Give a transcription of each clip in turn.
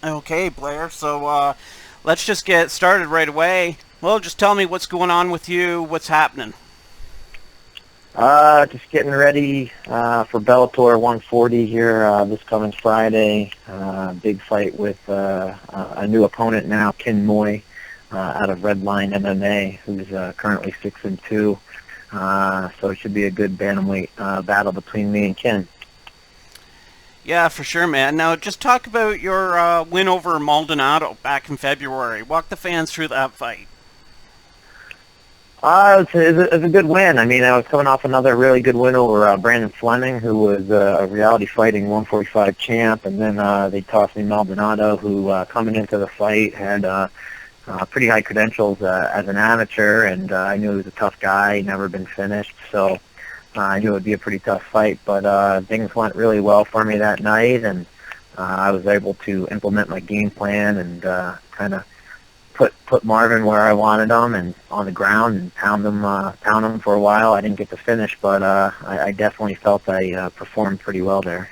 Okay, Blair. So let's just get started right away. Well, just tell me what's going on with you. What's happening? Just getting ready for Bellator 140 here this coming Friday. Big fight with a new opponent now, Kin Moy, out of Redline MMA, who's currently 6-2. So it should be a good bantamweight battle between me and Kin. Yeah, for sure, man. Now, just talk about your win over Maldonado back in February. Walk the fans through that fight. It's a good win. I mean, I was coming off another really good win over Brandon Fleming, who was a reality fighting 145 champ, and then they tossed me Maldonado, who coming into the fight had pretty high credentials as an amateur, and I knew he was a tough guy, never been finished, so I knew it would be a pretty tough fight. But things went really well for me that night, and I was able to implement my game plan and kind of put Marvin where I wanted him and on the ground and pound him for a while. I didn't get to finish, but I definitely felt I performed pretty well there.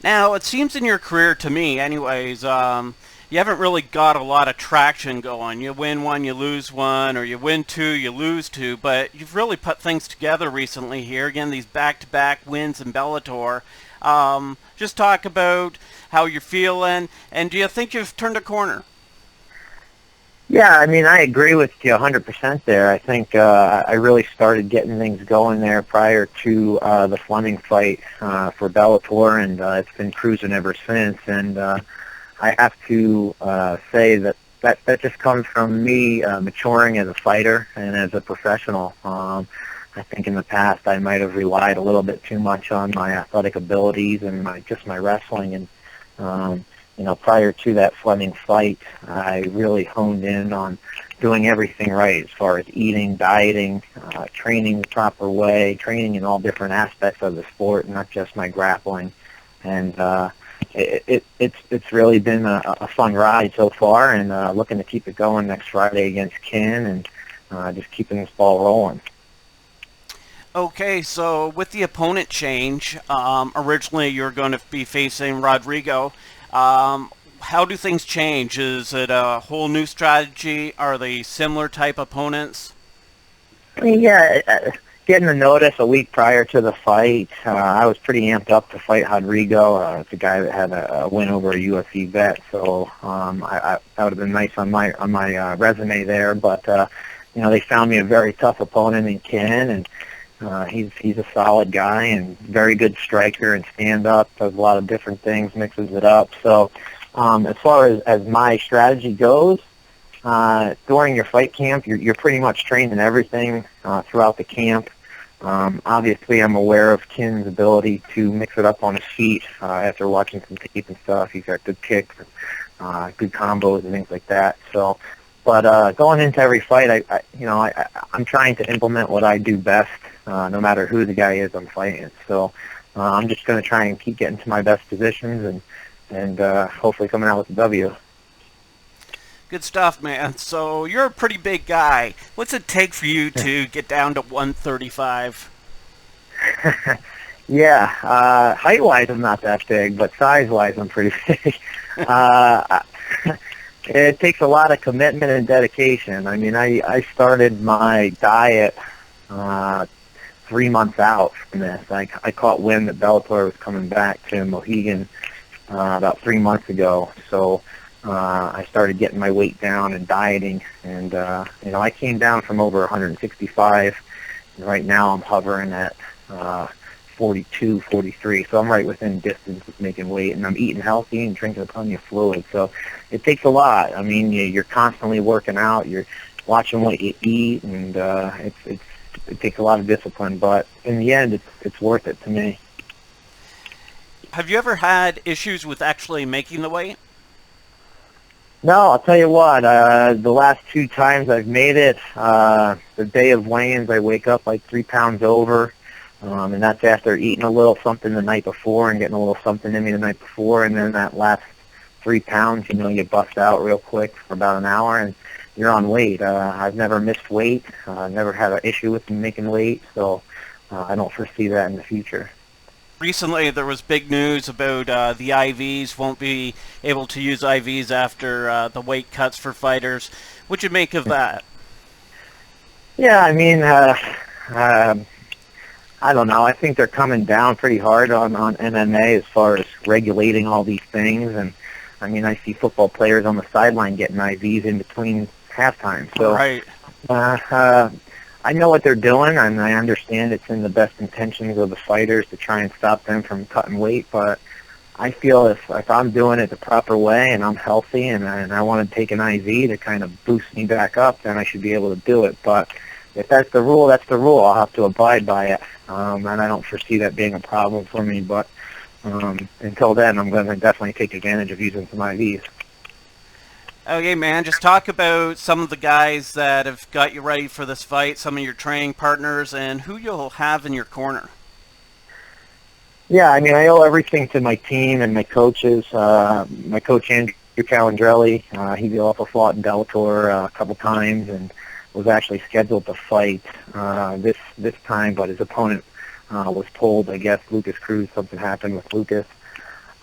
Now, it seems in your career, to me, anyways, you haven't really got a lot of traction going. You win one, you lose one, or you win two, you lose two, but you've really put things together recently here. Again, these back-to-back wins in Bellator. Just talk about how you're feeling, and do you think you've turned a corner? Yeah, I mean, I agree with you 100% there. I think I really started getting things going there prior to the Fleming fight for Bellator, and it's been cruising ever since. And I have to say that just comes from me maturing as a fighter and as a professional. I think in the past I might have relied a little bit too much on my athletic abilities and my wrestling, and um, prior to that Fleming fight, I really honed in on doing everything right as far as eating, dieting, training the proper way, training in all different aspects of the sport, not just my grappling. And it's really been a fun ride so far, and looking to keep it going next Friday against Ken, and just keeping this ball rolling. Okay, so with the opponent change, originally you're going to be facing Rodrigo. How do things change? Is it a whole new strategy? Are they similar type opponents? I mean, yeah, getting the notice a week prior to the fight, I was pretty amped up to fight Rodrigo. It's a guy that had a win over a UFC vet, so that would have been nice on my resume there. But they found me a very tough opponent in Ken, and he's a solid guy and very good striker and stand up. Does a lot of different things, mixes it up. So as far as my strategy goes, during your fight camp, you're pretty much trained in everything throughout the camp. Obviously, I'm aware of Kin's ability to mix it up on his feet after watching some tape and stuff. He's got good kicks, good combos, and things like that. So, but going into every fight, I'm trying to implement what I do best, no matter who the guy is I'm fighting. So, I'm just going to try and keep getting to my best positions and hopefully coming out with a W. Good stuff, man. So you're a pretty big guy. What's it take for you to get down to 135? Yeah, height-wise, I'm not that big, but size-wise, I'm pretty big. uh, it takes a lot of commitment and dedication. I mean, I started my diet uh, 3 months out from this. I caught wind that Bellator was coming back to Mohegan about 3 months ago, so I started getting my weight down and dieting, and I came down from over 165, and right now I'm hovering at 42, 43. So I'm right within distance of making weight, and I'm eating healthy and drinking plenty of fluid. So it takes a lot. I mean, you're constantly working out. You're watching what you eat, and it takes a lot of discipline. But in the end, it's worth it to me. Have you ever had issues with actually making the weight? No, I'll tell you what. The last two times I've made it, the day of weigh-ins, I wake up like 3 pounds over. And that's after eating a little something the night before and getting a little something in me the night before, and then that last 3 pounds, you bust out real quick for about an hour, and you're on weight. I've never missed weight. Never had an issue with making weight, so I don't foresee that in the future. Recently, there was big news about the IVs. Won't be able to use IVs after the weight cuts for fighters. What'd you make of that? Yeah, I mean, I don't know. I think they're coming down pretty hard on MMA as far as regulating all these things. And, I mean, I see football players on the sideline getting IVs in between halftime. So Right. I know what they're doing, and I understand it's in the best intentions of the fighters to try and stop them from cutting weight. But I feel if I'm doing it the proper way and I'm healthy and I want to take an IV to kind of boost me back up, then I should be able to do it. But if that's the rule, that's the rule. I'll have to abide by it, and I don't foresee that being a problem for me. But until then, I'm going to definitely take advantage of using some IVs. Okay, man, just talk about some of the guys that have got you ready for this fight, some of your training partners, and who you'll have in your corner. Yeah, I mean, I owe everything to my team and my coaches. My coach, Andrew Calandrelli, he also fought in Bellator a couple times and was actually scheduled to fight this time, but his opponent was told, I guess, Lucas Cruz, something happened with Lucas.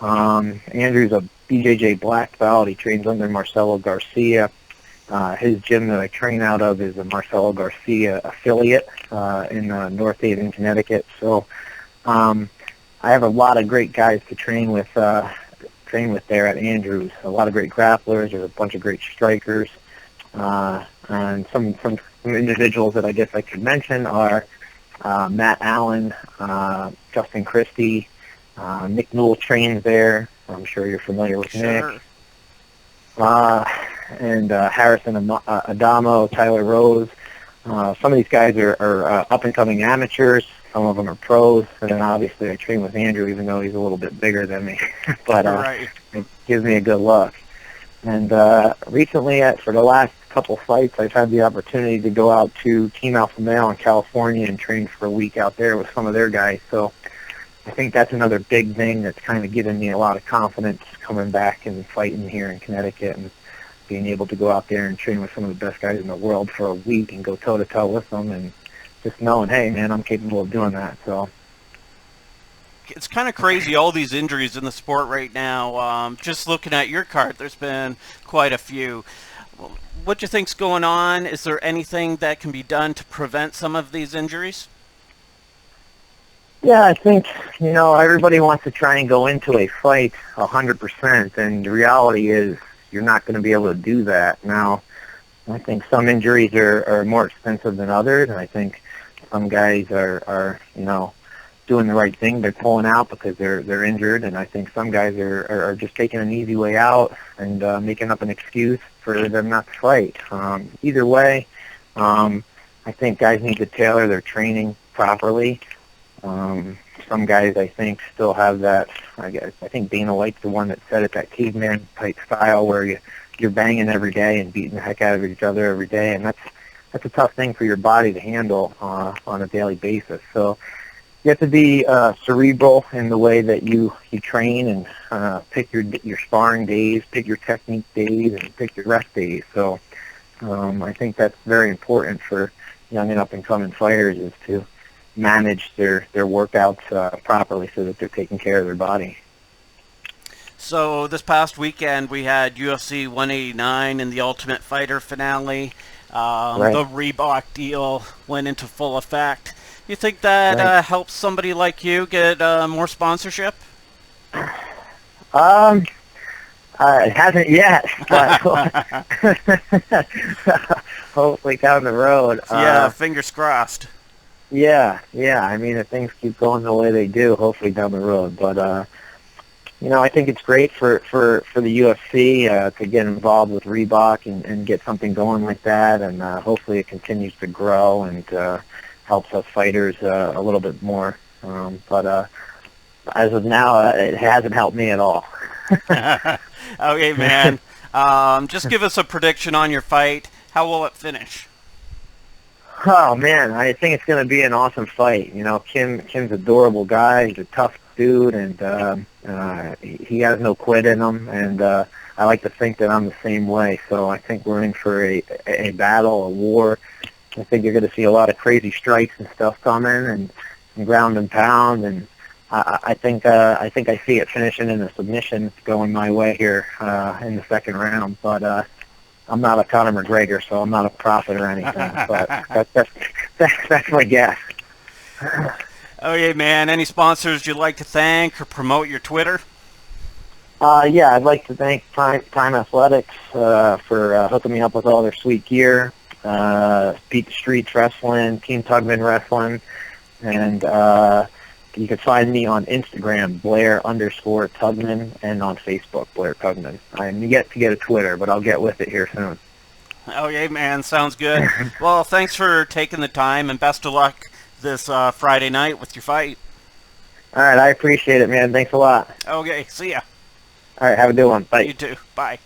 Andrew's a BJJ black belt. He trains under Marcelo Garcia. His gym that I train out of is a Marcelo Garcia affiliate in North Haven, Connecticut. So I have a lot of great guys to train with there at Andrews. A lot of great grapplers. There's a bunch of great strikers. And some individuals that I guess I could mention are Matt Allen, Justin Christie, Nick Newell trains there. I'm sure you're familiar with Sure. Nick. And Harrison Adamo, Tyler Rose. Some of these guys are up-and-coming amateurs. Some of them are pros. And then obviously I train with Andrew, even though he's a little bit bigger than me. But Right. it gives me a good look. And recently, for the last couple fights, I've had the opportunity to go out to Team Alpha Male in California and train for a week out there with some of their guys. So I think that's another big thing that's kind of giving me a lot of confidence coming back and fighting here in Connecticut and being able to go out there and train with some of the best guys in the world for a week and go toe-to-toe with them and just knowing, hey, man, I'm capable of doing that. So It's kind of crazy, all these injuries in the sport right now. Just looking at your card, there's been quite a few. What do you think's going on? Is there anything that can be done to prevent some of these injuries? yeah, I think, everybody wants to try and go into a fight 100%, and the reality is you're not going to be able to do that. Now, I think some injuries are more expensive than others, and I think some guys are doing the right thing. They're pulling out because they're injured, and I think some guys are just taking an easy way out and making up an excuse for them not to fight. Either way, I think guys need to tailor their training properly. Some guys, I think, still have that. I think Dana White's the one that said it, that caveman type style where you're banging every day and beating the heck out of each other every day, and that's a tough thing for your body to handle on a daily basis. So you have to be cerebral in the way that you train and pick your sparring days, pick your technique days, and pick your rest days. So I think that's very important for young and up-and-coming fighters, is to manage their workouts properly so that they're taking care of their body. So this past weekend we had UFC 189 and the Ultimate Fighter finale. Right. The Reebok deal went into full effect. You think that helps somebody like you get more sponsorship? It hasn't yet, but hopefully down the road. Yeah, fingers crossed. Yeah. I mean, if things keep going the way they do, hopefully down the road. But I think it's great for the UFC to get involved with Reebok and get something going like that, and hopefully it continues to grow and helps us fighters a little bit more. But as of now, it hasn't helped me at all. Okay, man. Just give us a prediction on your fight. How will it finish? Oh man, I think it's going to be an awesome fight. Kim's adorable guy. He's a tough dude, and he has no quit in him. And I like to think that I'm the same way. So I think we're in for a battle, a war. I think you're going to see a lot of crazy strikes and stuff coming, and ground and pound, and I think I see it finishing in a submission going my way here in the second round. But I'm not a Conor McGregor, so I'm not a prophet or anything. But that's my guess. Okay, man. Any sponsors you'd like to thank or promote your Twitter? Yeah, I'd like to thank Prime Athletics for hooking me up with all their sweet gear. Beat the Streets Wrestling, Team Tugman Wrestling, and you can find me on Instagram, Blair_Tugman, and on Facebook, Blair Tugman. I'm yet to get a Twitter, but I'll get with it here soon. Okay, man. Sounds good. Well, thanks for taking the time, and best of luck this Friday night with your fight. All right, I appreciate it, man. Thanks a lot. Okay, see ya. All right, have a good one. Bye. You too. Bye.